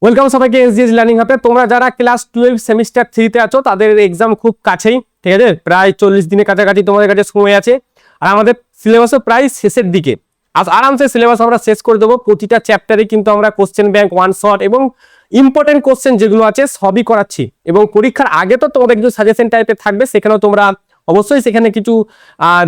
Welcome সবাইকে SGS learning হাবে। তোমরা যারা ক্লাস 12 সেমিস্টার 3 তে আছো তাদের এক্সাম খুব কাছেই, ঠিক আছে? প্রায় 40 দিনের কাছাকাছি তোমাদের কাছে সময় আছে, আর আমাদের সিলেবাসও প্রায় শেষের দিকে। আরামসে সিলেবাস আমরা শেষ করে দেবো। প্রতিটা চ্যাপ্টারে কিন্তু আমরা কোশ্চেন ব্যাংক, ওয়ান শট এবং ইম্পর্টেন্ট কোশ্চেন যেগুলো আছে সবই করাচ্ছি। এবং পরীক্ষার আগে তো তোমাদের কিছু সাজেশন টাইপের থাকবে, সেখানেও তোমরা অবশ্যই সেখানে কিছু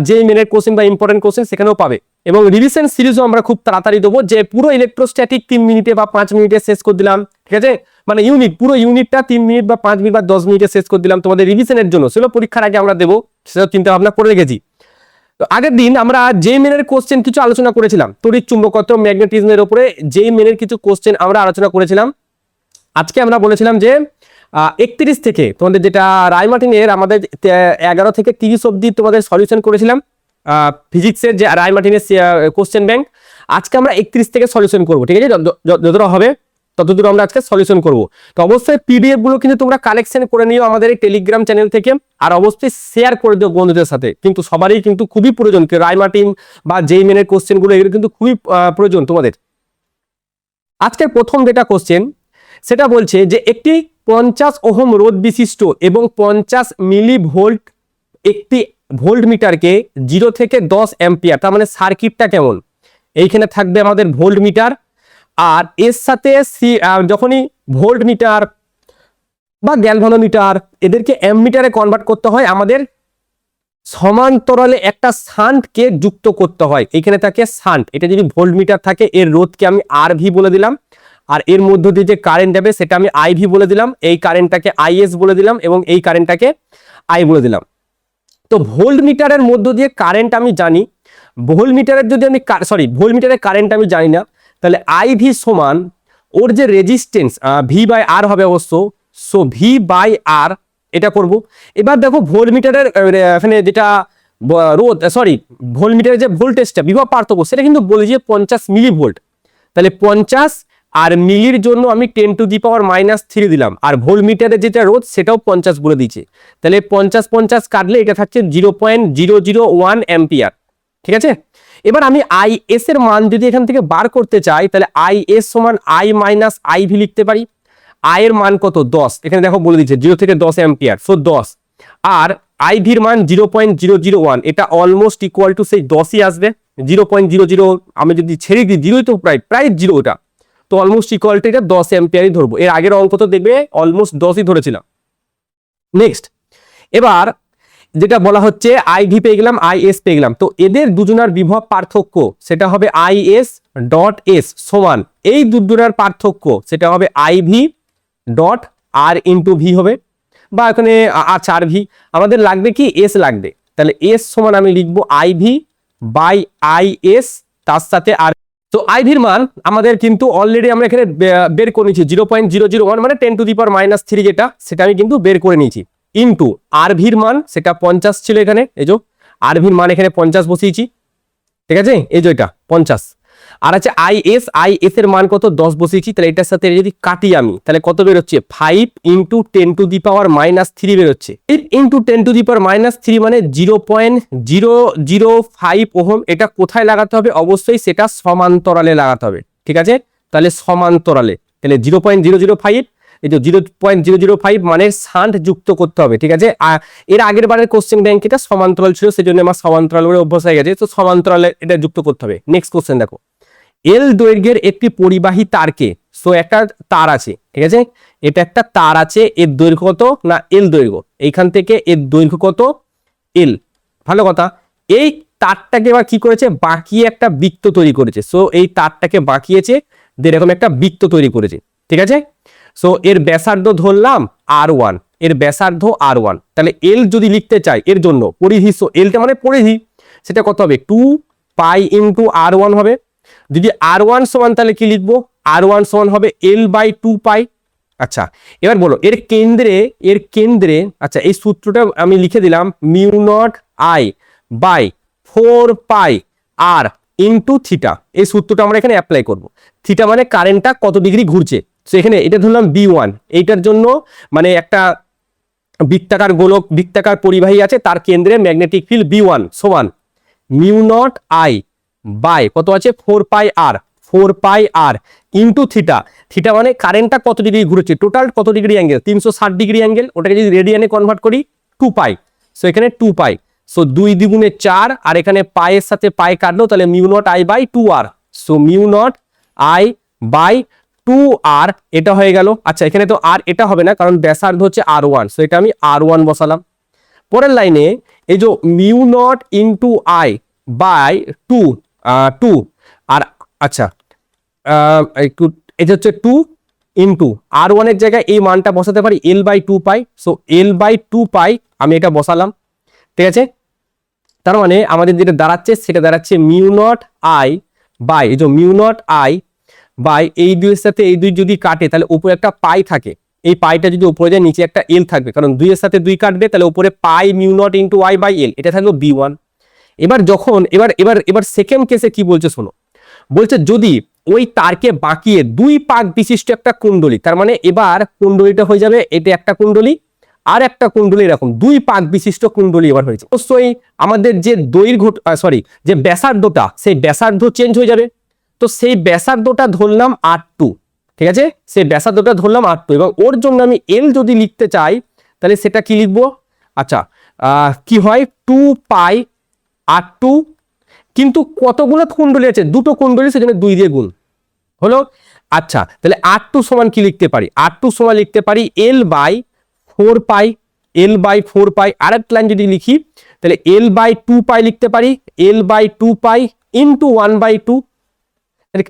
যে মেনের কোশ্চেন বা ইম্পর্টেন্ট কোশ্চেন সেখানেও পাবে। এবং রিভিশন সিরিজও আমরা খুব তাড়াতাড়ি দেবো, যে পুরো ইলেকট্রোস্ট্যাটিক 3 মিনিটে বা 5 মিনিটে শেষ করে দিলাম, ঠিক আছে? মানে পুরো ইউনিটটা 3 মিনিট বা 5 মিনিট বা 10 মিনিটে শেষ করে দিলাম তোমাদের রিভিশনের জন্য। সেগুলো পরীক্ষার আগে আমরা দেবো, সেটা চিন্তা ভাবনা করে রেখেছি। তো আগের দিন আমরা যে মেনের কোশ্চেন কিছু আলোচনা করেছিলাম, তড়িৎ চুম্বকত্ব, ম্যাগনেটিজমের উপরে যে মেনের কিছু কোশ্চেন আমরা আলোচনা করেছিলাম। আজকে আমরা বলেছিলাম যে 31 থেকে তোমাদের যেটা রায়মার্টিনের আমাদের 11 থেকে 30 অবধি তোমাদের সলিউশন করেছিলাম ফিজিক্সের যে রায়মার্টিনের কোশ্চেন ব্যাংক। আজকে আমরা 31 থেকে সলিউশন করবো, ঠিক আছে? যতটা হবে ততদূর আমরা আজকে সলিউশন করব। তো অবশ্যই পিডিএফ গুলো কিন্তু তোমরা কালেকশন করে নিও আমাদের এই টেলিগ্রাম চ্যানেল থেকে, আর অবশ্যই শেয়ার করে দিও বন্ধুদের সাথে। কিন্তু সবারই কিন্তু খুবই প্রয়োজন, রায়মার্টিন বা যেই মেনের কোশ্চেন গুলো এগুলো কিন্তু খুবই প্রয়োজন তোমাদের। আজকের প্রথম যেটা কোশ্চেন সেটা বলছে যে একটি 50 ওহম রোধ বিশিষ্ট এবং 50 মিলি ভোল্ট একটি ভোল্ট মিটারকে 0 থেকে 10 অ্যাম্পিয়ার, তার মানে সার্কিটটা কেমন? এইখানে থাকবে আমাদের ভোল্ট মিটার, আর এর সাথে যখনই ভোল্ট মিটার বা গ্যালভানোমিটার এদেরকে অ্যাম্পিয়ারে কনভার্ট করতে হয়, আমাদের সমান্তরালে একটা শান্টকে যুক্ত করতে হয়। এখানে থাকে শান্ট, এটা যদি ভোল্ট মিটার থাকে এর রোধকে আমি আরভি বলে দিলাম, আর এর মধ্য দিয়ে যে কারেন্ট যাবে সেটা আমি আইভি বলে দিলাম, এই কারেন্টটাকে আইএস বলে দিলাম এবং এই কারেন্টটাকে আই বলে দিলাম। তো ভোল্ট মিটারের মধ্য দিয়ে কারেন্ট আমি জানি, ভোল্ট মিটারের যদি আমি ভোল্ট মিটারের কারেন্ট আমি জানি না, তাহলে আইভি সমান ওর যে রেজিস্ট্যান্স ভি বাই আর হবে অবশ্য, সো ভি বাই আর এটা করব। এবার দেখো ভোল্ট মিটারের এখানে যেটা ভোল্ট মিটারের যে ভোল্টেজটা বিভব পার্থক্য সেটা কিন্তু বলে যে 50 মিলি ভোল্ট। তাহলে 50 আর মিলির জন্য আমি 10 টু দি পাওয়ার -3 দিলাম, আর ভোল্ট মিটারের যেটা রোধ সেটাও 50 বলে দিয়েছে। তাহলে 50 কাটলে এটা থাকছে 0.001 অ্যাম্পিয়ার, ঠিক আছে? এবার আমি আইএস এর মান যদি এখান থেকে বার করতে চাই, তাহলে আইএস সমান আই মাইনাস আইভি লিখতে পারি। আই এর মান কত? 10, এখানে দেখো বলে দিচ্ছে 0 থেকে 10 অ্যাম্পিয়ার, সো 10। আর আইভির মান 0.001, এটা অলমোস্ট ইকুয়াল টু সেই 10ই আসবে। 0.00 আমি যদি ছেড়ে দিই, 0 তো প্রায় 0, ওটা তো অলমোস্ট ইকুয়াল টু এটা 10 অ্যাম্পিয়ারই ধরবো। এর আগের অঙ্ক তো দেখবে অলমোস্ট 10ই ধরেছিলাম। নেক্সট, এবার যেটা বলা হচ্ছে আইভি পেয়ে গেলাম, আইএস পেয়ে গেলাম, তো এদের দুজনার বিভব পার্থক্য সেটা হবে আইএস ডট এস সমান এই দুজনার পার্থক্য সেটা হবে আইভি ডট আর ইন্টু ভি হবে, বা এখানে আর ভি আমাদের লাগবে কি এস লাগবে। তাহলে এস সমান আমি লিখবো আইভি বাই আইএস তার সাথে আর। তো আইভির মান আমাদের কিন্তু অলরেডি আমরা এখানে বের করে নিয়েছি 0.001, মানে 10 টু দি পাওয়ার -3 যেটা, সেটা আমি কিন্তু বের করে নিয়েছি। ইন্টু আরভির মান সেটা 50 ছিল, এখানে এই যে আরভির মান এখানে 50 বসিয়েছি, ঠিক আছে? এই যে এটা 50, আর আছে আইএস এর মান কত? 10 বসিয়েছি। তাহলে এটার সাথে যদি কাটি আমি, তাহলে কত বেরোচ্ছে? 5 ইন্টু 10 টু দি পাওয়ার -3 বেরোচ্ছে। 8 ইন্টু 10 টু দি পাওয়ার -3 মানে 0.005 ওহম। এটা কোথায় লাগাতে হবে? অবশ্যই সেটা সমান্তরালে লাগাতে হবে, ঠিক আছে? তাহলে সমান্তরালে, তাহলে 0.005, এই যে 0.005 মানে শান্ট যুক্ত করতে হবে, ঠিক আছে? এর আগের বারের কোশ্চেন ব্যাংক এটা সমান্তরাল ছিল, সেজন্য আমার সমান্তরাল করে অভ্যাস হয়ে গেছে, তো সমান্তরালে এটা যুক্ত করতে হবে। নেক্সট কোশ্চেন দেখো, এল দৈর্ঘ্যের একটি পরিবাহী তারকে, সো একটা তার আছে, ঠিক আছে? এটা একটা তার আছে, এর দৈর্ঘ্য কত না এল দৈর্ঘ্য, এইখান থেকে এর দৈর্ঘ্য কত? এল। ভালো কথা, এই তারটাকে এবার কি করেছে? বাঁকিয়ে একটা বৃত্ত তৈরি করেছে। সো এই তারটাকে বাঁকিয়েছে, এরকম একটা বৃত্ত তৈরি করেছে, ঠিক আছে? সো এর ব্যাসার্ধ ধরলাম R1, এর ব্যাসার্ধ R1। তাহলে এল যদি লিখতে চাই এর জন্য পরিধি, সো এলটা মানে পরিধি, সেটা কত হবে? 2 পাই ইন্টু R1 হবে। যদি R1 সমান, তাহলে কি লিখবো? R1 সমান হবে L বাই 2 পাই। আচ্ছা, এবার বলো এর কেন্দ্রে আচ্ছা এই সূত্রটা আমি লিখে দিলাম, mu naught I by 4 pi r into theta. এই সূত্রটা আমরা এখানে অ্যাপ্লাই করব। থিটা মানে কারেন্টটা কত ডিগ্রি ঘুরছে, তো এখানে এটা ধরলাম B1। এইটার জন্য মানে একটা বৃত্তাকার পরিবাহী আছে, তার কেন্দ্রে ম্যাগনেটিক ফিল্ড B1 সমান মিউ নট আই বাই কত আছে? 4 পাই আর। 4 pi r into theta. Theta মানে কারেন্টটা কত ডিগ্রি ঘুরেছে, টোটাল কত ডিগ্রি অ্যাঙ্গেল, 360 ডিগ্রি অ্যাঙ্গেল, ওটাকে যদি রেডিয়ানে কনভার্ট করি 2 পাই। সো এখানে 2 পাই, সো 2 দ্বিগুণে 4, আর এখানে পায়ের সাথে পাই কাটলো, তাহলে mu naught I by 2r। So mu naught I by 2r এটা হয়ে গেল। আচ্ছা এখানে তো আর এটা হবে না, কারণ ব্যাসার্ধ হচ্ছে r1, সো এটা আমি r1 বসালাম। পরের লাইনে এই যে mu naught into I by 2 r আচ্ছা একটু এটা হচ্ছে 2 ইন্টু r1 এর জায়গায় এই মানটা বসাতে পারি l by 2 pi. So l by 2 pi আমি এটা বসালাম, ঠিক আছে। তার মানে আমাদের যেটা দাঁড়াচ্ছে সেটা দাঁড়াচ্ছে মিউ নট আই বাই এই যে মিউ নট আই বাই এই দুইয়ের সাথে এই দুই যদি কাটে তাহলে উপরে একটা পাই থাকে, এই পাইটা যদি উপরে যায় নিচে একটা এল থাকবে, কারণ দুইয়ের সাথে দুই কাটবে, তাহলে উপরে pi mu naught into I by l, এটা থাকলো b1। এবার যখন এবার সেকেন্ড কেসে কি বলছে শোনো, বলছে যদি ওই তারকে বাঁকিয়ে 2 পাক বিশিষ্ট একটা কুণ্ডলী, তার মানে এবার কুণ্ডলীটা হয়ে যাবে এটা একটা কুণ্ডলী আর একটা কুণ্ডলী, এরকম 2 পাক বিশিষ্ট কুণ্ডলী এবার হয়েছে। অবশ্যই আমাদের যে দৈর্ঘ্য যে ব্যাসার্ধটা, সেই ব্যাসার্ধ চেঞ্জ হয়ে যাবে। তো সেই ব্যাসার্ধটা ধরলাম r2, ঠিক আছে, সেই ব্যাসার্ধটা ধরলাম r2, এবং ওর জন্য আমি l যদি লিখতে চাই তাহলে সেটা কি লিখবো, আচ্ছা কি হয় 2 পাই r2, কিন্তু কতগুলো কুণ্ডলী আছে, দুটো কুণ্ডলী, সেজন্য 2 দিয়ে গুণ হলো। আচ্ছা তাহলে r2 সমান কি লিখতে পারি, r2 সমান লিখতে পারি l by 4 pi, l by 4 pi. আরেকটা লাইন যদি লিখি তাহলে l বাই 2 পাই লিখতে পারি, l by 2 pi into 1 by 2,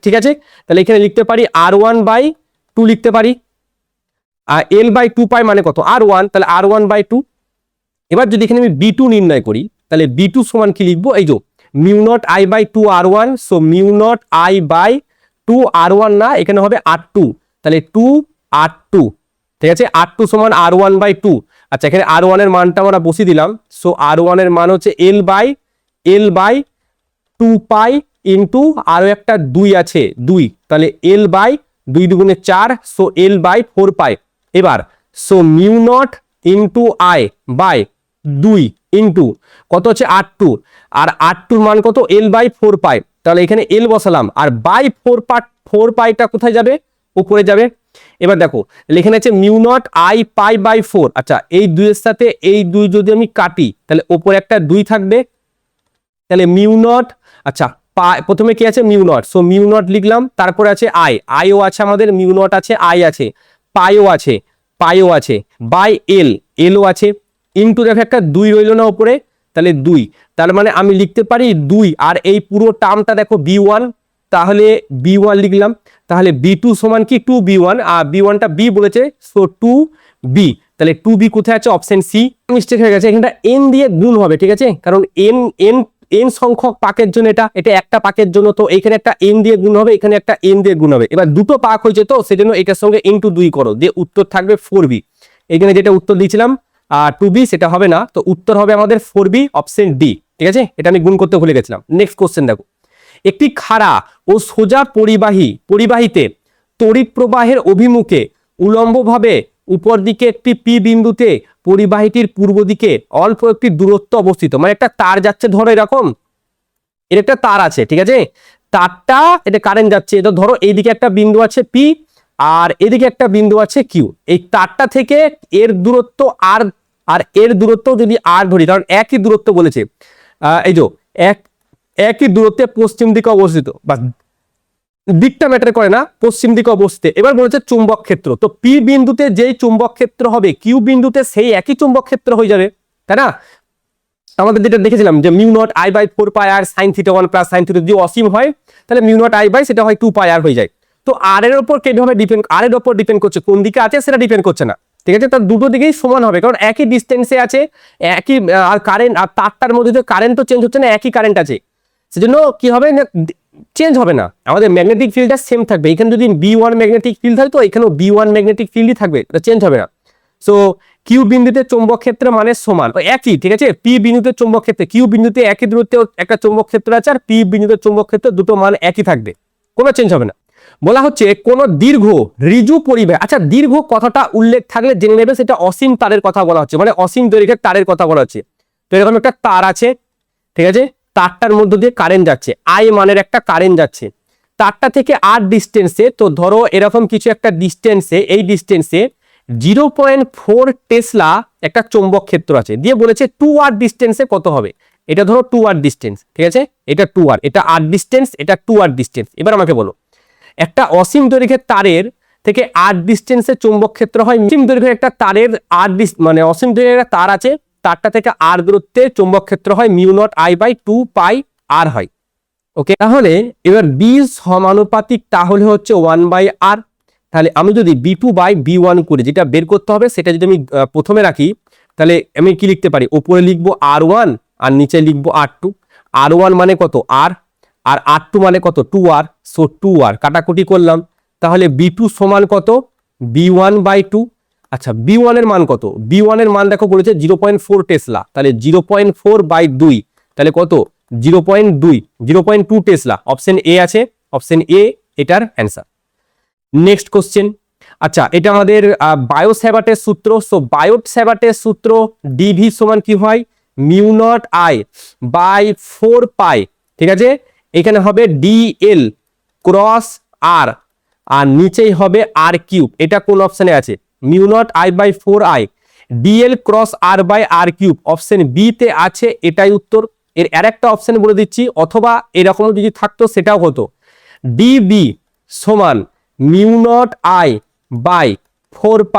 ঠিক আছে। তাহলে এখানে লিখতে পারি r1 বাই 2 লিখতে পারি, আর l বাই 2 পাই মানে কত r1, তাহলে r1 বাই 2। এবার যদি এখানে আমি b2 নির্ণয় করি তাহলে b2 সমান কি লিখবো, এই যে mu naught I by 2 r1, so mu naught I by 2 r1 না, এখানে হবে r2, তাহলে 2 r2, ঠিক আছে, r2 সমান r1 বাই 2। আচ্ছা এখানে r1 এর মানটা আমরা বসিয়ে দিলাম, সো r1 এর মান হচ্ছে l বাই 2 পাই ইন্টু আরো একটা 2 আছে 2, তাহলে l বাই 2 দুগুণে 4, সো l বাই 4 পাই। এবার so mu naught into I by 2 into কত হচ্ছে r2, আর r2 মান কত l বাই 4 পাই, তাহলে এখানে l বসালাম, আর বাই 4 পাইটা কোথায় যাবে, উপরে যাবে। এবার দেখো এখানে আছে mu naught I pi by 4, আচ্ছা এই 2 এর সাথে এই 2 যদি আমি কাটি তাহলে উপরে একটা 2 থাকবে, তাহলে মিউ নট, আচ্ছা প্রথমে কি আছে mu not, so mu not লিখলাম, তারপরে আছে আইও আছে আমাদের, মিউ নট আছে, আই আছে, পাইও আছে বাই এলও আছে, ইন্টু দেখো একটা 2 রইল না উপরে, তাহলে 2, তার মানে আমি লিখতে পারি 2, আর এই পুরো টার্মটা দেখো b1, তাহলে b1 লিখলাম, তাহলে b2 সমান কি 2b1, আর b1টা b বলেছে, সো 2b, তাহলে 2b কোথায় আছে, অপশন সি। মিস্টেক হয়ে গেছে, এখানটা n দিয়ে গুণ হবে, ঠিক আছে, কারণ n সংখ্যক পাকের জন্য এটা একটা পাকের জন্য, তো এখানে একটা n দিয়ে গুণ হবে, এখানে একটা n দিয়ে গুণ হবে। এবার দুটো পাক হয়েছে তো সেজন্য এটার সঙ্গে ইনটু 2 করো, দিয়ে উত্তর থাকবে 4b। এখানে যেটা উত্তর দিয়েছিলাম 2b সেটা হবে না, তো উত্তর হবে আমাদের 4b, অপশন ডি, ঠিক আছে। এটা আমি গুণ করতে ভুলে গেছিলাম। নেক্সট কোশ্চেন দেখো, একটি খাড়া ও সোজা পরিবাহীতে তড়িৎ প্রবাহের অভিমুখে উলম্বভাবে উপর দিকে একটি পি বিন্দুতে পরিবাহীটির পূর্ব দিকে অল্প একটি দূরত্ব অবস্থিত, মানে একটা তার যাচ্ছে, ধরো এরকম এর একটা তার আছে, ঠিক আছে, তারটা এটা কারেন্ট যাচ্ছে, এটা ধরো এইদিকে একটা বিন্দু আছে পি আর এদিকে একটা বিন্দু আছে কিউ, এই তারটা থেকে এর দূরত্ব আর এর দূরত্ব যদি আর ধরি, কারণ একই দূরত্ব বলেছে, এই যে একই দূরত্বে পশ্চিম দিকে অবস্থিত, বা দিকটা ম্যাটার করে না, পশ্চিম দিকে অবস্থিত। এবার বলেছে চুম্বক ক্ষেত্র, তো পি বিন্দুতে যেই চুম্বক ক্ষেত্র হবে কিউ বিন্দুতে সেই একই চুম্বক ক্ষেত্র হয়ে যাবে, তাই না। আমাদের যেটা দেখেছিলাম যে mu naught I by 4 pi আর sine theta 1 plus sine theta যদি অসীম হয় তাহলে মিউ নট আই বাই সেটা হয় 2 পাই আর হয়ে যায়। তো আর এর উপর কিভাবে ডিপেন্ড, আর এর উপর ডিপেন্ড করছে, কোন দিকে আছে সেটা ডিপেন্ড করছে না, ঠিক আছে, তার দুটো দিকেই সমান হবে, কারণ একই ডিস্টেন্সে আছে, একই আর কারেন্ট, আর তারটার মধ্যে যে কারেন্ট তো চেঞ্জ হচ্ছে না, একই কারেন্ট আছে, সেজন্য কি হবে না, চেঞ্জ হবে না, আমাদের ম্যাগনেটিক ফিল্ডটা সেম থাকবে। এখানে যদি B1 ম্যাগনেটিক ফিল্ড থাকে তো এখানেও B1 ম্যাগনেটিক ফিল্ডই থাকবে, এটা চেঞ্জ হবে না। সো কিউ বিন্দুতে চৌম্বক ক্ষেত্র মানে সমান একই, ঠিক আছে, পি বিন্দুতে চৌম্বক ক্ষেত্রে কিউ বিন্দুতে একই দূরত্বে একটা চৌম্বক ক্ষেত্র আছে, আর পি বিন্দুতে চৌম্বক ক্ষেত্র দুটো মান একই থাকবে, কোনো চেঞ্জ হবে না। বলা হচ্ছে কোন দীর্ঘ ঋজু পরিবাহী, আচ্ছা দীর্ঘ কথাটা উল্লেখ থাকলে জেনে নেবে সেটা অসীম তারের কথা বলা হচ্ছে, মানে অসীম দৈর্ঘ্যের তারের কথা বলা হচ্ছে। তো এরকম একটা তার আছে, ঠিক আছে, তারটার মধ্য দিয়ে কারেন্ট যাচ্ছে, আই মানের একটা কারেন্ট যাচ্ছে, তারটা থেকে আর ডিস্টেন্সে, তো ধরো এরকম কিছু একটা ডিস্টেন্সে, এই ডিস্টেন্সে 0.4 টেসলা একটা চৌম্বক ক্ষেত্র আছে, দিয়ে বলেছে 2r ডিস্টেন্সে কত হবে। এটা ধরো 2r ডিস্টেন্স, ঠিক আছে, এটা 2r, এটা r ডিস্টেন্স, এটা 2r ডিস্টেন্স। এবার আমাকে বলো একটা অসীম দৈর্ঘ্যের তারের থেকে r ডিস্টেন্সে চৌম্বক ক্ষেত্র হয়, অসীম দৈর্ঘ্যের একটা তারের মানে অসীম দৈর্ঘ্যের একটা তার আছে, তারটা থেকে r দূরত্বে চৌম্বক ক্ষেত্র হয় μ0I/2πr হয়। ওকে, তাহলে এবার b সমানুপাতিক তাহলে হচ্ছে 1/r। তাহলে আমি যদি b2/b1 করি, যেটা বের করতে হবে সেটা যদি আমি প্রথমে রাখি, তাহলে আমি কি লিখতে পারি, উপরে লিখবো r1 আর নিচে লিখবো r2। r1 মানে কত r, আর r2 মানে কত 2r, সো 2r কাটাকুটি করলাম, তাহলে b2 সমান কত b1/2। আচ্ছা b1 এর মান কত, b1 এর মান দেখো বলেছে 0.4 টেসলা, তাহলে 0.4/2 তাহলে কত 0.2 টেসলা। অপশন এ আছে, অপশন এ এটার অ্যান্সার। নেক্সট কোশ্চেন, আচ্ছা এটা আমাদের বায়োস্যাভার্টের সূত্র। সো বায়োস্যাভার্টের সূত্র ডিভি সমান কি হয় μ0I/4π, ঠিক আছে, এখানে হবে ডিএল ক্রস আর, আর নিচেই হবে আর কিউব। এটা কোন অপশনে আছে, μ0I/4I dl cross r/r cube, option B তে আছে, এটাই উত্তর। এর আরেকটা অপশন বলে দিচ্ছি, অথবা এরকম যদি থাকতো সেটাও হতো, ডিবি সমান μ0I/4π,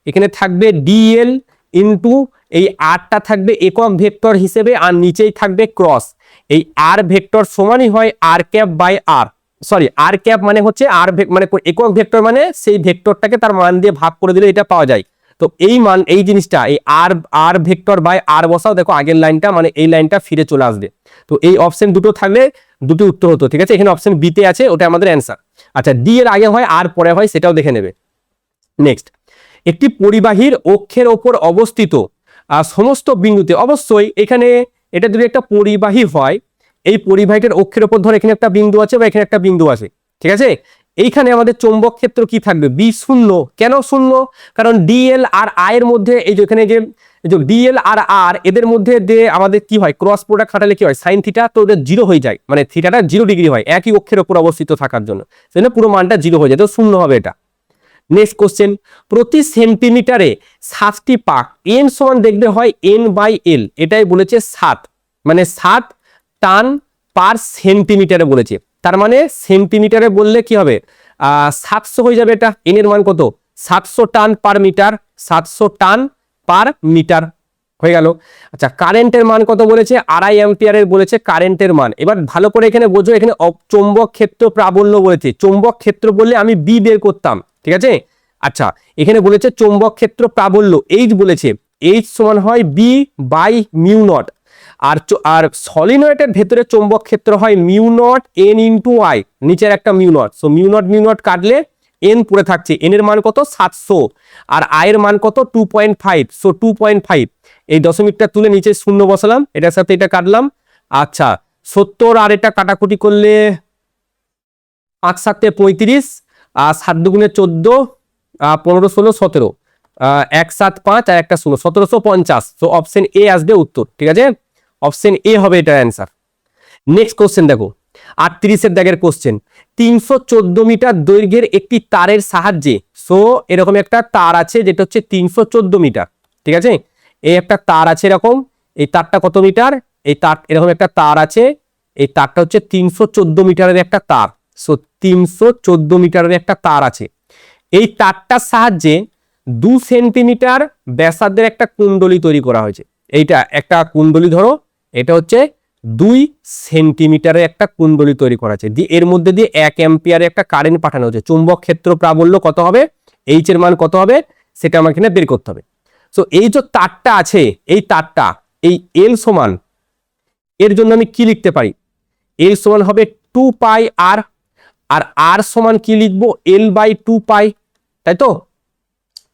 এখানে থাকবে ডিএল ইন্টু এই আরটা থাকবে একক ভেক্টর হিসেবে, আর নিচেই থাকবে ক্রস। এই আর ভেক্টর সমানই হয় r cap by r, sorry r cap মানে হচ্ছে আর মানে একক ভেক্টর মানে সেই ভেক্টরটাকে তার মান দিয়ে ভাগ করে দিলে এটা পাওয়া যায়। তো এই মান, এই জিনিসটা, এই আর ভেক্টর বাই আর বসাও, দেখো আগের লাইনটা মানে এই লাইনটা ফিরে চলে আসবে। তো এই অপশন দুটো থাকলে দুটো উত্তর হতো, ঠিক আছে, এখানে অপশন বি তে আছে, ওটা আমাদের অ্যান্সার। আচ্ছা ডি এর আগে হয় আর পরে হয়, সেটাও দেখে নেবে। নেক্সট, একটি পরিবাহীর অক্ষের ওপর অবস্থিত সমস্ত বিন্দুতে, অবশ্যই এখানে এটা যদি একটা পরিবাহী হয়, এই পরিবাহীটার অক্ষের ওপর ধর এখানে একটা বিন্দু আছে বা এখানে একটা বিন্দু আছে, ঠিক আছে, এইখানে আমাদের চৌম্বক ক্ষেত্র কি থাকবে বি শূন্য। কেন শূন্য, কারণ ডিএল আর আই এর মধ্যে এই যে এখানে যে ডিএল আর আর এদের মধ্যে যে আমাদের কি হয় ক্রস প্রোডাক্ট খাটালে কি হয় সাইন থিটা, তো ওদের জিরো হয়ে যায়, মানে থিটাটা 0 ডিগ্রি হয় একই অক্ষের ওপর অবস্থিত থাকার জন্য, সেজন্য পুরো মানটা 0 হয়ে যায়, তো শূন্য হবে এটা। নেক্সট কোশ্চেন, প্রতি সেন্টিমিটারে 7টি পাক, এন সমান দেখবে হয় n/l, এটাই বলেছে 7, মানে 7 টান পার সেন্টিমিটারে বলেছে, তার মানে সেন্টিমিটারে বললে কি হবে 700 হয়ে যাবে, এটা এন এর মান কত 700 টান পার মিটার, 700 টান পার মিটার হয়ে গেল। আচ্ছা কারেন্টের মান কত বলেছে, 2.5 অ্যাম্পিয়ারের বলেছে কারেন্টের মান। এবার ভালো করে এখানে বোঝো, এখানে চৌম্বক ক্ষেত্র প্রাবল্য বলেছে, চৌম্বক ক্ষেত্র বললে আমি বি বের করতাম, ঠিক আছে। আচ্ছা এখানে বলেছে চৌম্বক ক্ষেত্র প্রাবল্য এইচ বলেছে, এইচ সমান হয় b/μ0, আর সলিনয়েডের ভেতরে চৌম্বক ক্ষেত্র হয় μ0 n ইন্টু আই, নিচের একটা μ0, সো μ0 কাটলে এন পড়ে থাকছে, এন এর মান কত 700, আর আই এর মান কত 2.5, সো 2.5, এই দশমিকটা তুলে নিচে শূন্য বসালাম, এটার সাথে এটা কাটলাম। আচ্ছা 70 আর এটা কাটাকুটি করলে 5 7 35, আর 7 দুগুণে 14, 15 16 17, 1 7 5 আর একটা 0, 1750, তো অপশন এ আসবে উত্তর, ঠিক আছে, অপশন এ হবে এটার অ্যান্সার। নেক্সট কোশ্চেন দেখো 38 দাগের কোশ্চেন, 314 মিটার দৈর্ঘ্যের একটি তারের সাহায্যে, সো এরকম একটা তার আছে যেটা হচ্ছে 314 মিটার, ঠিক আছে, এই একটা তার আছে এরকম, এই তারটা কত মিটার, এই তার এরকম একটা তার আছে, এই তারটা হচ্ছে 314 মিটারের একটা তার, সো 314 মিটারের একটা তার আছে, এই তারটার সাহায্যে 2 সেন্টিমিটার ব্যাসার্ধের একটা কুণ্ডলী তৈরি করা হয়েছে। এইটা একটা কুণ্ডলী ধরো, এটা হচ্ছে 2 সেন্টিমিটারের একটা কুণ্ডলী তৈরি করা আছে, দিয়ে এর মধ্যে দিয়ে 1 অ্যাম্পিয়ারে একটা কারেন্ট পাঠানো হচ্ছে, চুম্বক ক্ষেত্র প্রাবল্য কত হবে, এইচ এর মান কত হবে সেটা আমাকে এখানে বের করতে হবে। সো এই যে তারটা আছে, এই তারটা এই এল সমান, এর জন্য আমি কি লিখতে পারি, এল সমান হবে 2πr, আর আর সমান কি লিখবো l/2π, তাই তো,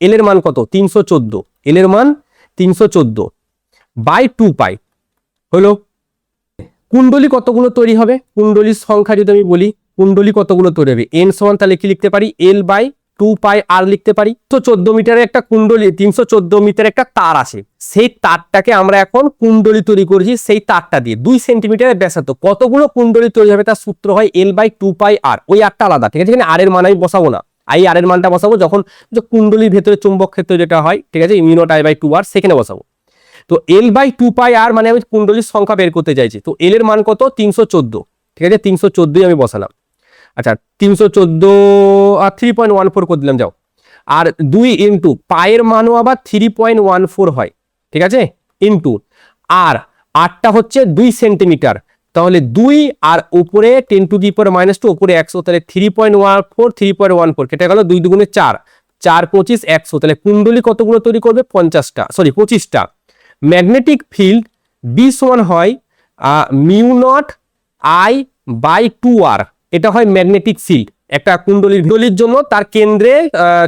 এল এর মান কত 314, এল এর মান 314/2π হলো। কুণ্ডলী কতগুলো তৈরি হবে, কুণ্ডলীর সংখ্যা যদি আমি বলি, কুণ্ডলী কতগুলো তৈরি হবে, এন সমান তাহলে কি লিখতে পারি 2πr লিখতে পারি। তো 14 মিটারের একটা কুণ্ডলী, 314 মিটারের একটা তার আছে, সেই তারটাকে আমরা এখন কুণ্ডলী তৈরি করেছি সেই তারটা দিয়ে 2 সেন্টিমিটারের ব্যাসার্ধ কতগুলো কুণ্ডলী তৈরি হবে তার সূত্র হয় L/2πr। ওই আরটা আলাদা, ঠিক আছে, এখানে আর এর মান আমি বসাবো না, আর এর মানটা বসাবো যখন যে কুণ্ডলীর ভেতরে চুম্বক ক্ষেত্র যেটা হয়, ঠিক আছে, μ0I/2r সেখানে বসাবো। তো L/2πr মানে আমি কুণ্ডলীর সংখ্যা বের করতে চাইছি, তো L এর মান কত 314, ঠিক আছে, 314 আমি বসালাম। আচ্ছা 314 আর 3.14 করে দিলাম, যাও। আর 2 ইন্টু পায়ের মানও আবার 3.14 হয়, ঠিক আছে, ইন্টু আর আরটা হচ্ছে 2 সেন্টিমিটার, তাহলে 2 আর উপরে 10⁻², উপরে 100, তাহলে 3.14 কেটে গেল, 2 দুগুণে 4, 4 25 100, তাহলে কুণ্ডলী কতগুলো তৈরি করবে 50টা, সরি 25টা। ম্যাগনেটিক ফিল্ড বি সমান হয় μ0I/2r, এটা হয় ম্যাগনেটিক ফিল্ড একটা কুণ্ডলীর জন্য, তার কেন্দ্রে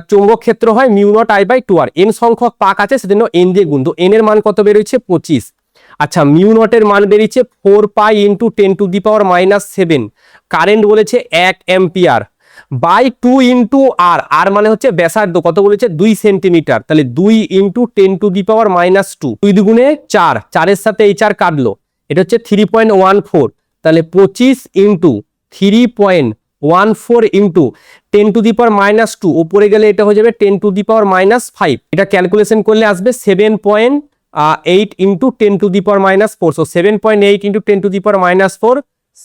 চৌম্বক ক্ষেত্র হয় μ0I/2r। n সংখ্যক পাক আছে সেজন্য n দিয়ে গুণ, তো n এর মান কত বেরোচ্ছে 25। আচ্ছা μ0 এর মান বেরিয়েছে 4π × 10⁻⁷, কারেন্ট বলেছে 1 অ্যাম্পিয়ার, বাই 2 × r, আর মানে হচ্ছে ব্যাসার্ধ কত বলেছে 2 সেন্টিমিটার, তাহলে 2 × 10⁻², 2 দুগুণে 4, 4 এর সাথে এই 4 কাটলো, এটা হচ্ছে 3.14, তাহলে 25 × 3.14 × 10⁻², উপরে গেলে এটা হয়ে যাবে 10⁻⁵, এটা ক্যালকুলেশন করলে আসবে 7.8 × 10⁻⁴, সো 7.8 × 10⁻⁴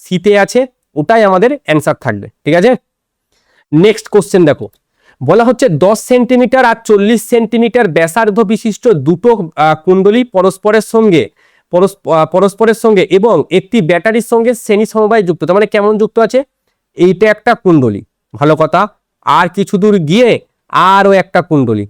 সিতে আছে, ওটাই আমাদের অ্যান্সার থাকবে, ঠিক আছে। নেক্সট কোশ্চেন দেখো, বলা হচ্ছে 10 সেন্টিমিটার আর 40 সেন্টিমিটার ব্যাসার্ধ বিশিষ্ট দুটো কুণ্ডলী পরস্পরের সঙ্গে এবং একটি ব্যাটারির সঙ্গে শ্রেণী সমবায় যুক্ত, তার মানে কেমন যুক্ত আছে, এইটা একটা কুণ্ডলী, ভালো কথা, আর কিছু দূর গিয়ে আরও একটা কুণ্ডলী,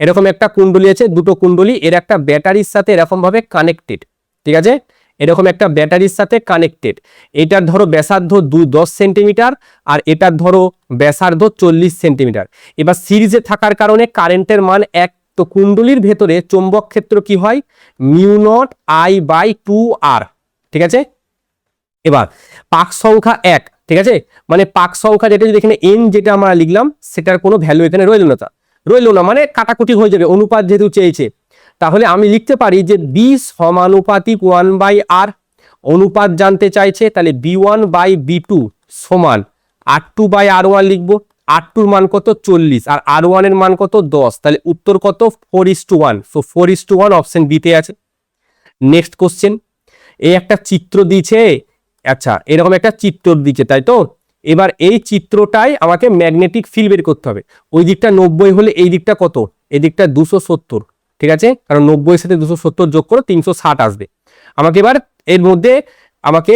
এরকম একটা কুণ্ডলী আছে, দুটো কুণ্ডলী, এর একটা ব্যাটারির সাথে এরকম ভাবে কানেক্টেড, ঠিক আছে, এরকম একটা ব্যাটারির সাথে কানেক্টেড। এটার ধরো ব্যাসার্ধ 10 সেন্টিমিটার আর এটার ধরো ব্যাসার্ধ 40 সেন্টিমিটার। এবার সিরিজে থাকার কারণে কারেন্টের মান 1, তো কুণ্ডলীর ভেতরে চৌম্বক ক্ষেত্র কি হয় μ0I/2r, ঠিক আছে। এবার পাক সংখ্যা 1, ঠিক আছে, মানে পাক সংখ্যা যেটা, যদি এখানে n যেটা আমরা লিখলাম সেটার কোনো ভ্যালু এখানে রইল না, মানে কাটাকুটি হয়ে যাবে, অনুপাত যেহেতু চেয়েছে, তাহলে আমি লিখতে পারি যে b সমানুপাতিক 1/r, অনুপাত জানতে চাইছে, তাহলে b1/b2 সমান r2/r1 লিখবো, r2 এর মান কত 40 আর r1 এর মান কত 10, তাহলে উত্তর কত 4:1, সো 4:1 অপশন বি তে আছে। নেক্সট কোশ্চেন, এই একটা চিত্র দিয়েছে, আচ্ছা এরকম একটা চিত্র দিয়েছে, তাই তো, এবার এই চিত্রটাই আমাকে ম্যাগনেটিক ফিল্ড বের করতে হবে, ওই দিকটা 90 হলে এই দিকটা কত, এই দিকটা 270, ঠিক আছে, কারণ 90 এর সাথে 270 যোগ করে 360 আসবে। আমাকে এবার এর মধ্যে আমাকে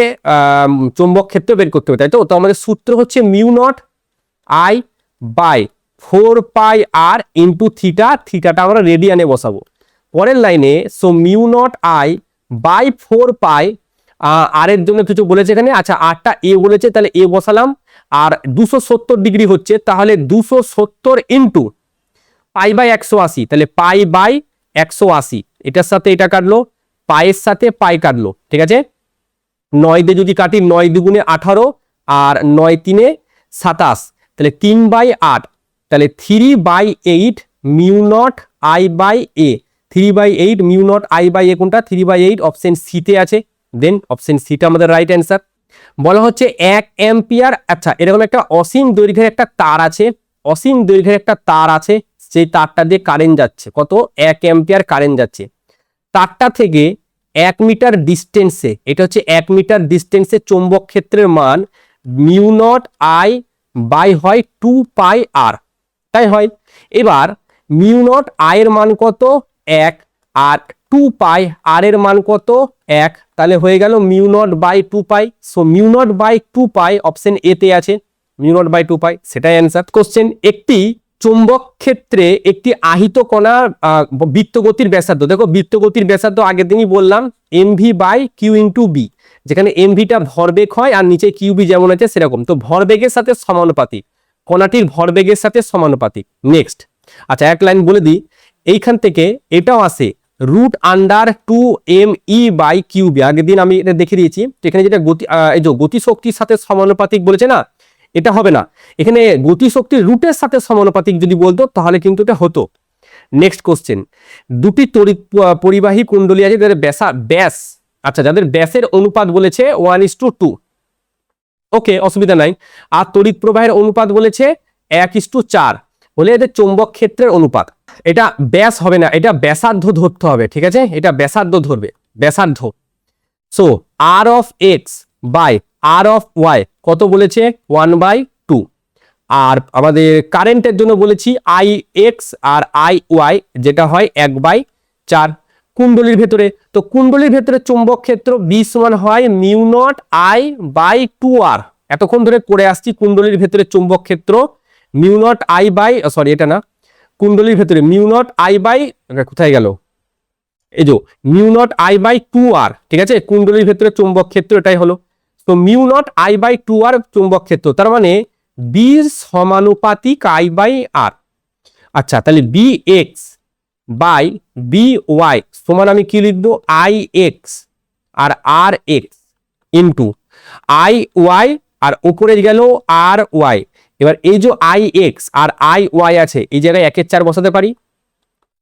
চৌম্বক ক্ষেত্র বের করতে হবে, তাই তো, তো আমাদের সূত্র হচ্ছে μ0I/4πr × থিটা, থিটাটা আমরা রেডিয়ানে বসাবো। পরের লাইনে সো μ0I/4π, আর এর জন্য কিছু বলেছে এখানে, আচ্ছা আরটা এ বলেছে, তাহলে এ বসালাম, আর 270 ডিগ্রি হচ্ছে, তাহলে 270 × π/180, তাহলে π/180, এটার সাথে এটা কাটলো, পায়ের সাথে পাই কাটলো, ঠিক আছে, 9 দিয়ে যদি কাটি 9 দুগুণে 18 আর 9 3 27, তাহলে 3/8, তাহলে 3/8 μ0I/a, 3/8 μ0I/a কোনটা 3/8 অপশন সি তে আছে, দেন অপশন সিটা আমাদের রাইট অ্যান্সার। বলা হচ্ছে 1 অ্যাম্পিয়ার, আচ্ছা এরকম একটা অসীম দৈর্ঘ্যের একটা তার আছে, সেই তারটা দিয়ে কারেন্ট যাচ্ছে, কত 1 অ্যাম্পিয়ার কারেন্ট যাচ্ছে, তারটা থেকে 1 মিটার ডিস্টেন্সে, এটা হচ্ছে 1 মিটার ডিস্টেন্সে চৌম্বক ক্ষেত্রের মান μ0I হয় 2πr, তাই হয়। এবার μ0I এর মান কত 1 আর 2πr এর মান কত 1, তাহলে হয়ে গেল μ0/2π, সো μ0/2π অপশন এ তে আছে, μ0/2π সেটাই অ্যান্সার। কোশ্চেন, একটি চৌম্বক ক্ষেত্রে একটি আহিত কণা বৃত্তগতির ব্যাসার্ধ, দেখো বৃত্তগতির ব্যাসার্ধ আগের দিনই বললাম mv/q × b, যেখানে mvটা ভরবেগ হয় আর নিচে qb যেমন আছে সেরকম, তো ভরবেগের সাথে সমানুপাতিক, কণাটির ভরবেগের সাথে সমানুপাতিক। নেক্সট, আচ্ছা এক লাইন বলে দিই, এইখান থেকে এটাও আসে √2mE/qb, আগের দিন আমি এটা দেখে দিয়েছি, এখানে যেটা গতি, এই যে গতি শক্তির সাথে সমানুপাতিক বলেছে না, এটা হবে না, এখানে গতিশক্তির রুটের সাথে সমানুপাতিক যদি বলতো তাহলে কিন্তু এটা হতো। নেক্সট কোশ্চেন, দুটি তড়িৎ পরিবাহী কুণ্ডলী আছে যাদের ব্যাস, আচ্ছা যাদের ব্যাসের অনুপাত বলেছে 1:2, ওকে অসুবিধা নাই। আর তড়িৎ প্রবাহের অনুপাত বলেছে 1:4, বলে এদের চৌম্বক ক্ষেত্রের অনুপাত। এটা ব্যাস হবে না, এটা ব্যাসার্ধ ধরতে হবে, ঠিক আছে, এটা ব্যাসার্ধ ধরবে, ব্যাসার্ধ। So r of x by r of y কত বলেছে 1/2। আর আমাদের কারেন্টের জন্য বলেছি আই এক্স আর আই ওয়াই, যেটা হয় 1/4 কুণ্ডলীর ভেতরে। তো কুণ্ডলীর ভেতরে চুম্বক ক্ষেত্র বি সমান হয় μ0I/2r। এতক্ষণ ধরে করে আসছি কুণ্ডলীর ভেতরে চুম্বক ক্ষেত্র μ0I/, সরি এটা না, কুণ্ডলীর ভেতরে μ0I/, কোথায় গেল, এই যে μ0I/2r, ঠিক আছে, কুণ্ডলীর ভেতরে চুম্বক ক্ষেত্র এটাই হলো। তো μ0I/2r চুম্বক ক্ষেত্র, তার মানে বি সমানুপাতিক I/r। আচ্ছা তাহলে B x by B y সমান আমি কি লিখবো আই এক্স আর r x into I y আর উপরে গেল আর ওয়াই। এবার এই যে আই এক্স আর আই ওয়াই আছে এই জায়গায় 1/4 বসাতে পারি,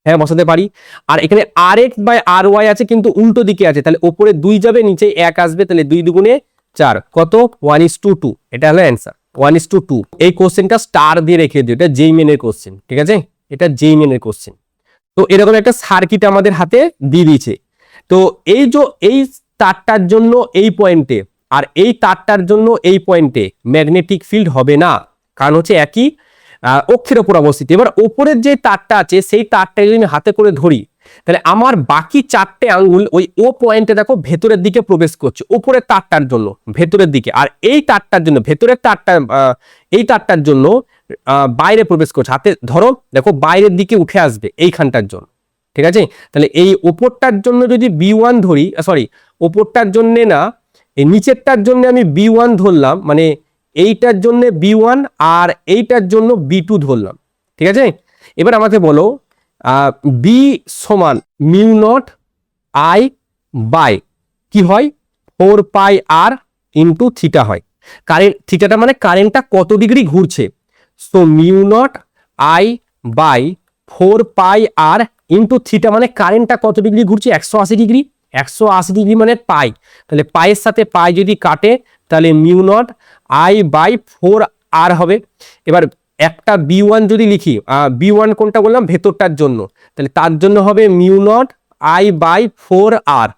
হ্যাঁ বসাতে পারি। আর এখানে আর এক্স বাই আর ওয়াই আছে কিন্তু উল্টো দিকে আছে, তাহলে উপরে 2 যাবে নিচে 1 আসবে, তাহলে 2 দুগুণে 4 কত 1:2, এটা হলো অ্যান্সার 1:2। এই কোশ্চেনটা স্টার দিয়ে রেখে দিও, এটা যেই মেনের কোশ্চেন, ঠিক আছে, এটা যেই মেনের কোশ্চেন। তো এরকম একটা সার্কিট আমাদের হাতে দিয়ে দিয়েছে। তো এই যে এই তারটার জন্য এই পয়েন্টে আর এই তারটার জন্য এই পয়েন্টে ম্যাগনেটিক ফিল্ড হবে না, কারণ হচ্ছে একই অক্ষের ওপর অবস্থিত। এবার ওপরের যে তারটা আছে সেই তারটা যদি আমি হাতে করে ধরি তাহলে আমার বাকি 4টে আঙ্গুল ওই ও পয়েন্টে দেখো ভেতরের দিকে প্রবেশ করছে, ওপরের তারটার জন্য ভেতরের দিকে, আর এই তারটার জন্য ভেতরের তারটা এই তারটার জন্য বাইরে প্রবেশ করছে। হাতে ধরো দেখো বাইরের দিকে উঠে আসবে এইখানটার জন্য, ঠিক আছে। তাহলে এই ওপরটার জন্য যদি B1 ধরি, সরি ওপরটার জন্য না, এই নিচেরটার জন্য আমি B1 ধরলাম, মানে এইটার জন্য B1 আর এইটার জন্য B2 ধরলাম, ঠিক আছে। এবার আমাকে বলো বি সমান μ0I বাই কি হয় 4πr ইন্টু থিটা হয়। কারেন্ট থিটাটা মানে কারেন্টটা কত ডিগ্রি ঘুরছে, so μ0I by 4πr into theta মানে কারেন্টটা কত ডিগ্রি ঘুরছে 180 ডিগ্রি, 180 ডিগ্রি মানে পাই, তাহলে পায়ের সাথে পাই যদি কাটে তাহলে μ0I/4r হবে। এবার একটা B1 যদি লিখি, B1 কোনটা বললাম ভেতরটার জন্য, তাহলে তার জন্য হবে μ0I/4r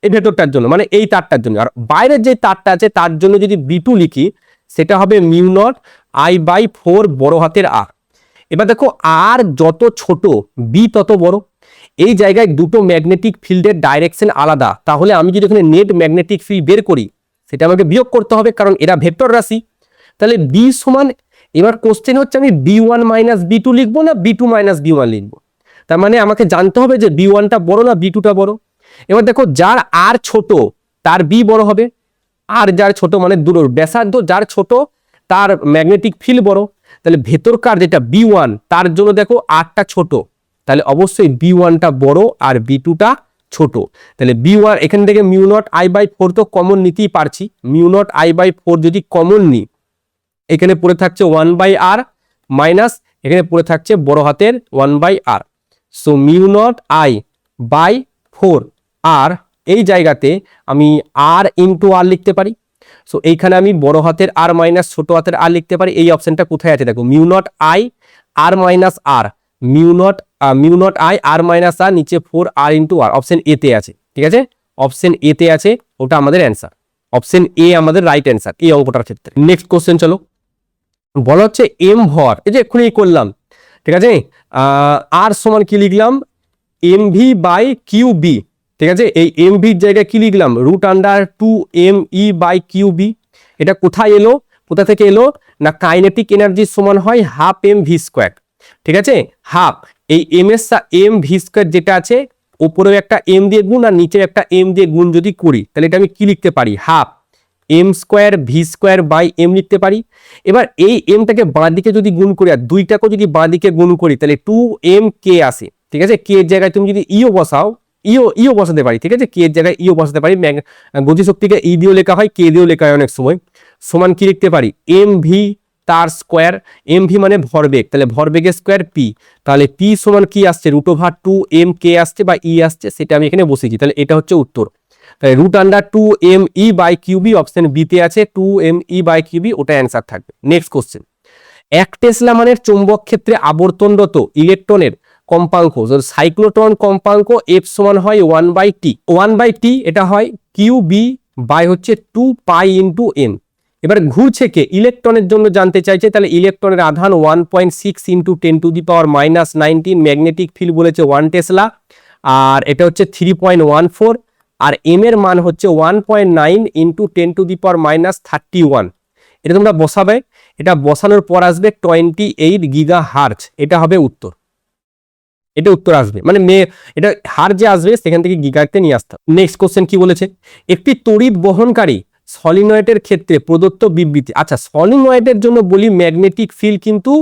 এই ভেতরটার জন্য মানে এই তারটার জন্য। আর বাইরের যে তারটা আছে তার জন্য যদি B2 লিখি সেটা হবে μ0I/4 বড় হাতের আর। এবার দেখো আর যত ছোট বি তত বড়, এই জায়গায় দুটো ম্যাগনেটিক ফিল্ডের ডাইরেকশন আলাদা, তাহলে আমি যদি এখানে নেট ম্যাগনেটিক ফিল্ড বের করি সেটা আমাকে বিয়োগ করতে হবে কারণ এরা ভেক্টর রাশি। তাহলে বি সমান, এবার কোশ্চেন হচ্ছে আমি B1 - B2 লিখবো না B2 - B1 লিখবো, তার মানে আমাকে জানতে হবে যে B1টা বড় না B2টা বড়। এবার দেখো যার আর ছোট তার বি বড় হবে, আর যার ছোট মানে দূর ব্যাসার্ধ যার ছোট তার ম্যাগনেটিক ফিল্ড বড়। তাহলে ভেতরকার যেটা B1 তার জন্য দেখো আরটা ছোট, তাহলে অবশ্যই B1টা বড় আর B2টা ছোট। তাহলে B1 এখান থেকে μ0I/4 তো কমন নিতেই পারছি, μ0I/4 যদি কমন নিই এখানে পড়ে থাকছে 1/r মাইনাস এখানে পড়ে থাকছে বড় হাতের 1/r, সো μ0I/4 আর এই জায়গাতে আমি r ইন্টু r লিখতে পারি। সো এইখানে আমি বড় হাতের আর মাইনাস ছোট হাতের আর লিখতে পারি। এই অপশনটা কোথায় আছে দেখো μ0I/r minus r, μ0I/r minus r নিচে 4r into r, option A তে আছে, ঠিক আছে, অপশন এ তে আছে, ওটা আমাদের অ্যান্সার, অপশন এ আমাদের রাইট অ্যান্সার এই অঙ্কটার ক্ষেত্রে। নেক্সট কোশ্চেন চলো, বলা হচ্ছে এম ভর, এই যে এক্ষুনি করলাম, ঠিক আছে, আর সমান কি লিখলাম mv/qb, ঠিক আছে। এই mv-র জায়গায় কি লিখলাম √2me/qb। এটা কোথায় এলো, কোথা থেকে এলো না কাইনেটিক এনার্জি সমান হয় হাফ mv², ঠিক আছে, হাফ এই mv² যেটা আছে উপরেও একটা m দিয়ে গুণ আর নিচে একটা m দিয়ে গুণ যদি করি তাহলে এটা আমি কি লিখতে পারি হাফ m²v²/m লিখতে পারি। এবার এই mটাকে বাঁ দিকে যদি গুণ করি আর দুইটাকে যদি বাঁ দিকে গুণ করি তাহলে 2mk আসে, ঠিক আছে। কে এর জায়গায় তুমি যদি ইও বসাও ইও বসাতে পারি, ঠিক আছে, কে এর জায়গায় ইও বসাতে পারি, গতিশক্তিকে ই দিয়েও লেখা হয় কে দিয়েও লেখা হয় অনেক সময়, সমান কি লিখতে পারি mv তার স্কোয়ার, এমভি মানে ভরবেগ, তাহলে ভরবেগের স্কোয়ার পি, তাহলে পি সমান কি আসছে √2 m কে আসছে বা ই আসছে, সেটা আমি এখানে বসেছি, তাহলে এটা হচ্ছে উত্তর। তাহলে √2 m e/কিউবি অপশন বি তে আছে, 2 m e/কিউবি, ওটা অ্যান্সার থাকবে। নেক্সট কোশ্চেন, 1 টেসলা মানের চৌম্বক ক্ষেত্রে আবর্তনরত ইলেকট্রনের কম্পাঙ্ক, সাইক্লোট্রন কম্পাঙ্ক এফ সমান হয় 1/t, 1/t এটা হয় কিউবি বাই হচ্ছে 2π × n। এবার ঘুরছে কে, ইলেকট্রনের জন্য জানতে চাইছে, তাহলে ইলেকট্রনের আধান 1.6 × 10⁻⁻19, ম্যাগনেটিক ফিল্ড বলেছে 1 টেসলা, আর এটা হচ্ছে 3.14, আর এম এর মান হচ্ছে 1.9 × 10⁻31। এটা তোমরা বসাবে, এটা বসানোর পর আসবে 28 GHz, এটা হবে উত্তর, এটা উত্তর আসবে, মানে এটা হার যে আসবে সেখান থেকে গিগাতে নিয়ে আসতে। নেক্সট কোশ্চেন কি বলেছে, একটি তড়িৎ বহনকারী সলিনয়েডের ক্ষেত্রে প্রদত্ত বিবৃতি। আচ্ছা, সলিনয়েডের জন্য বলি ম্যাগনেটিক ফিল্ড কিন্তু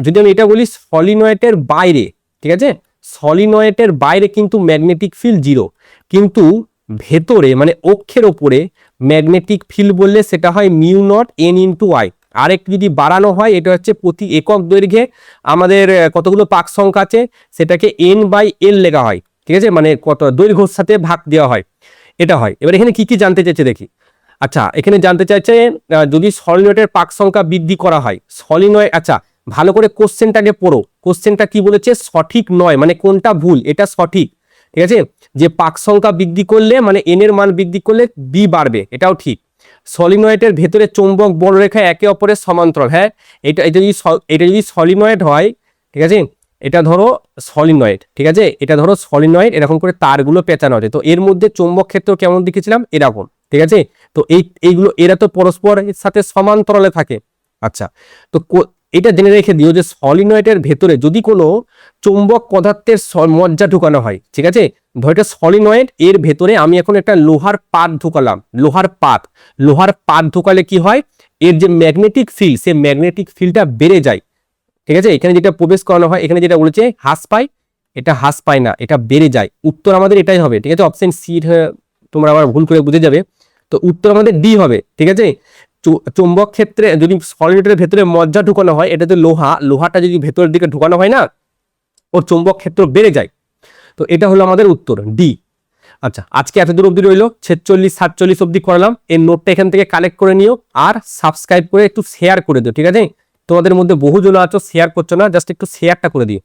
যদি আমি এটা বলি সলিনয়েডের বাইরে, ঠিক আছে, সলিনয়েডের বাইরে কিন্তু ম্যাগনেটিক ফিল্ড 0, কিন্তু ভেতরে মানে অক্ষের ওপরে ম্যাগনেটিক ফিল্ড বললে সেটা হয় μ0 n × I। আরেকটু যদি বাড়ানো হয়, এটা হচ্ছে প্রতি একক দৈর্ঘ্যে আমাদের কতগুলো পাক সংখ্যা আছে সেটাকে n/l লেখা হয়, ঠিক আছে, মানে কত দৈর্ঘ্যের সাথে ভাগ দেওয়া হয়, এটা হয়। এবার এখানে কি কি জানতে চাইছে দেখি। আচ্ছা, এখানে জানতে চাইছে যদি সলিনয়েডের পাক সংখ্যা বৃদ্ধি করা হয়, সলিনয়েড, আচ্ছা ভালো করে কোশ্চেনটাকে পড়ো, কোশ্চেনটা কি বলেছে, সঠিক নয় মানে কোনটা ভুল, এটা সঠিক, ঠিক আছে, যে পাক সংখ্যা বৃদ্ধি করলে মানে এন এর মান বৃদ্ধি করলে বি বাড়বে, এটাও ঠিক। সলিনয়েডের ভেতরে চৌম্বক বলরেখা একে অপরের সমান্তরাল, হ্যাঁ, এটা যদি সলিনয়েড হয়, ঠিক আছে, এটা ধরো সলিনয়েড, ঠিক আছে, এটা ধরো সলিনয়েড, এরকম করে তারগুলো পেঁচানো আছে, তো এর মধ্যে চৌম্বক ক্ষেত্র কেমন দেখেছিলাম, এরকম, ঠিক আছে, তো এইগুলো এরা তো পরস্পরের সাথে সমান্তরালে থাকে। আচ্ছা, তো এটা জেনে রেখে দিও যে সলিনয়েডের ভেতরে যদি কোনো চৌম্বক পদার্থের মজ্জা ঢুকানো হয়, ঠিক আছে, ধর এটা সলিনয়েড, এর ভেতরে আমি এখন একটা লোহার পাত ঢুকালাম, লোহার পাত ঢুকালে কি হয়, এর যে ম্যাগনেটিক ফিল্ড, সে ম্যাগনেটিক ফিল্ডটা বেড়ে যায়, ঠিক আছে, এখানে যেটা প্রবেশ করানো হয়, এখানে যেটা বলেছে হ্রাস পায়, এটা হ্রাস পায় না, এটা বেড়ে যায়, উত্তর আমাদের এটাই হবে, ঠিক আছে, অপশন সি তোমরা আবার ভুল করে বুঝে যাবে, তো উত্তর আমাদের ডি হবে, ঠিক আছে। চৌম্বক ক্ষেত্রে যদি সলিনয়েডের ভেতরে মজ্জা ঢুকানো হয়, এটা তো লোহাটা যদি ভেতরের দিকে ঢুকানো হয় না, ওর চৌম্বক ক্ষেত্র বেড়ে যায়, তো এটা হলো আমাদের উত্তর ডি। আচ্ছা, আজকে এত দূর অবধি রইলো, 46 47 অবধি করলাম, এর নোটটা এখান থেকে কালেক্ট করে নিও, আর সাবস্ক্রাইব করে একটু শেয়ার করে দিও, ঠিক আছে, তোমাদের মধ্যে বহুজন আছো শেয়ার করছো না, জাস্ট একটু শেয়ারটা করে দিও।